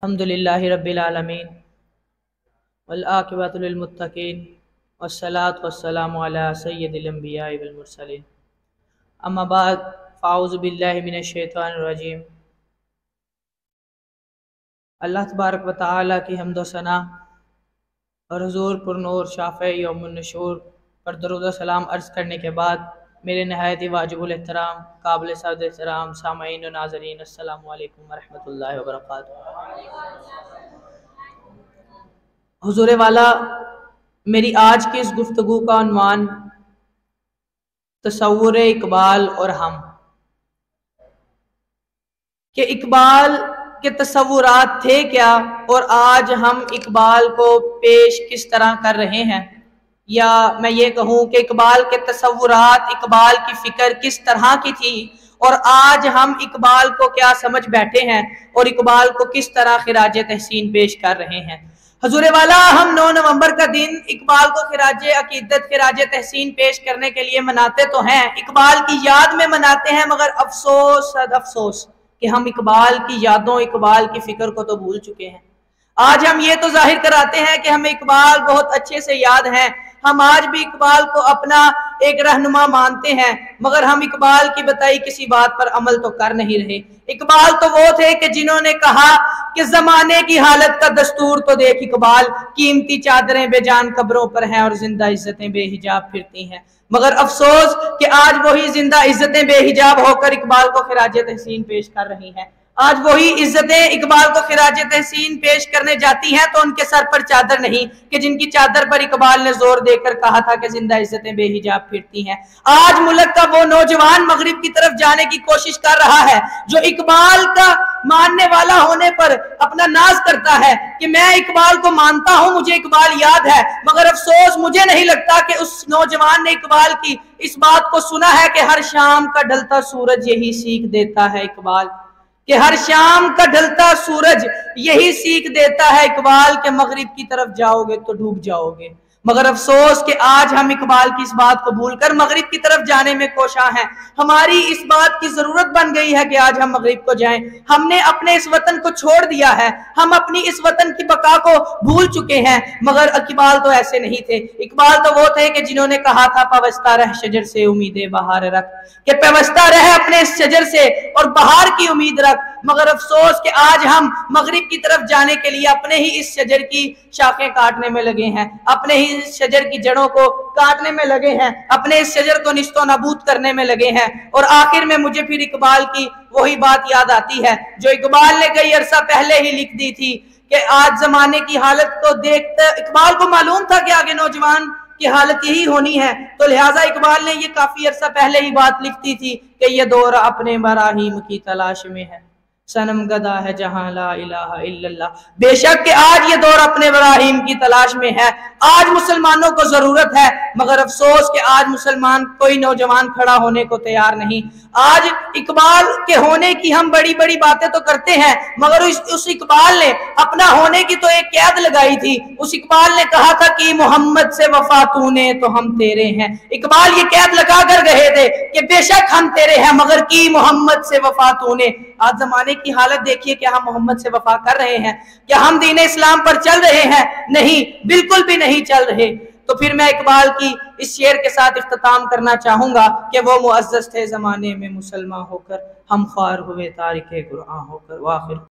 الحمدللہ رب العالمین والعاقبۃ للمتقین والصلاۃ والسلام علی سید الانبیاء والمرسلین اما بعد فاعوذ باللہ من الشیطان الرجیم۔ اللہ تبارک و تعالیٰ کی حمد و ثنا اور حضور پر نور شافع یوم النشور پر درود و سلام عرض کرنے کے بعد میرے نہایت واجب الاحترام قابل صد احترام سامعین و ناظرین، السلام علیکم ورحمۃ اللہ وبرکاتہ۔ حضور والا، میری آج کی اس گفتگو کا عنوان تصور اقبال اور ہم، کہ اقبال کے تصورات تھے کیا اور آج ہم اقبال کو پیش کس طرح کر رہے ہیں، یا میں یہ کہوں کہ اقبال کے تصورات، اقبال کی فکر کس طرح کی تھی اور آج ہم اقبال کو کیا سمجھ بیٹھے ہیں اور اقبال کو کس طرح خراج تحسین پیش کر رہے ہیں۔ حضور والا، ہم 9 نومبر کا دن اقبال کو خراج عقیدت، خراج تحسین پیش کرنے کے لیے مناتے تو ہیں، اقبال کی یاد میں مناتے ہیں، مگر افسوس صد افسوس کہ ہم اقبال کی یادوں، اقبال کی فکر کو تو بھول چکے ہیں۔ آج ہم یہ تو ظاہر کراتے ہیں کہ ہمیں اقبال بہت اچھے سے یاد ہیں، ہم آج بھی اقبال کو اپنا ایک رہنما مانتے ہیں، مگر ہم اقبال کی بتائی کسی بات پر عمل تو کر نہیں رہے۔ اقبال تو وہ تھے کہ جنہوں نے کہا کہ زمانے کی حالت کا دستور تو دیکھ اقبال، قیمتی چادریں بے جان قبروں پر ہیں اور زندہ عزتیں بے حجاب پھرتی ہیں، مگر افسوس کہ آج وہی زندہ عزتیں بے حجاب ہو کر اقبال کو خراج تحسین پیش کر رہی ہیں۔ آج وہی عزتیں اقبال کو خراج تحسین پیش کرنے جاتی ہیں تو ان کے سر پر چادر نہیں، کہ جن کی چادر پر اقبال نے زور دے کر کہا تھا کہ زندہ عزتیں بے حجاب پھرتی ہیں۔ آج ملک کا وہ نوجوان مغرب کی طرف جانے کی کوشش کر رہا ہے جو اقبال کا ماننے والا ہونے پر اپنا ناز کرتا ہے کہ میں اقبال کو مانتا ہوں، مجھے اقبال یاد ہے، مگر افسوس مجھے نہیں لگتا کہ اس نوجوان نے اقبال کی اس بات کو سنا ہے کہ ہر شام کا ڈھلتا سورج یہی سیکھ دیتا ہے اقبال، کہ ہر شام کا ڈھلتا سورج یہی سیکھ دیتا ہے اقبال کہ مغرب کی طرف جاؤ گے تو ڈوب جاؤ گے، مگر افسوس کہ آج ہم اقبال کی اس بات کو بھول کر مغرب کی طرف جانے میں کوشاں ہیں۔ ہماری اس بات کی ضرورت بن گئی ہے کہ آج ہم مغرب کو جائیں، ہم نے اپنے اس وطن کو چھوڑ دیا ہے، ہم اپنی اس وطن کی بقا کو بھول چکے ہیں، مگر اقبال تو ایسے نہیں تھے۔ اقبال تو وہ تھے کہ جنہوں نے کہا تھا پوستہ رہ شجر سے امید بہار رکھ، کہ پیوستہ رہ اپنے اس شجر سے اور بہار کی امید رکھ، مگر افسوس کہ آج ہم مغرب کی طرف جانے کے لیے اپنے ہی اس شجر کی شاخیں کاٹنے میں لگے ہیں، اپنے ہی اس شجر کی جڑوں کو کاٹنے میں لگے ہیں، اپنے اس شجر کو نیست و نابود کرنے میں لگے ہیں، اور آخر میں مجھے پھر اقبال کی وہی بات یاد آتی ہے جو اقبال نے کئی عرصہ پہلے ہی لکھ دی تھی کہ آج زمانے کی حالت کو دیکھتے اقبال کو معلوم تھا کہ آگے نوجوان کی حالت یہی ہونی ہے، تو لہٰذا اقبال نے یہ کافی عرصہ پہلے ہی بات لکھتی تھی کہ یہ دور اپنے مراہیم کی تلاش میں ہے، صنم گدا ہے جہاں لا الہ الا اللہ۔ بے شک کہ آج یہ دور اپنے براہیم کی تلاش میں ہے، آج مسلمانوں کو ضرورت ہے، مگر افسوس کہ آج مسلمان کوئی نوجوان کھڑا ہونے کو تیار نہیں۔ آج اقبال کے ہونے کی ہم بڑی بڑی باتیں تو کرتے ہیں، مگر اس اقبال نے اپنا ہونے کی تو ایک قید لگائی تھی۔ اس اقبال نے کہا تھا کہ محمد سے وفا تو نے تو ہم تیرے ہیں، اقبال یہ قید لگا کر گئے تھے کہ بے شک ہم تیرے ہیں، مگر کی محمد سے وفا تو نے۔ آج زمانے کی حالت دیکھیے کہ ہم محمد سے وفا کر رہے ہیں، کیا ہم دین اسلام پر چل رہے ہیں؟ نہیں، بالکل بھی نہیں چل رہے۔ تو پھر میں اقبال کی اس شعر کے ساتھ اختتام کرنا چاہوں گا کہ وہ معزز تھے زمانے میں مسلمان ہو کر، ہم خوار ہوئے تارک قرآن ہو کر۔ واخر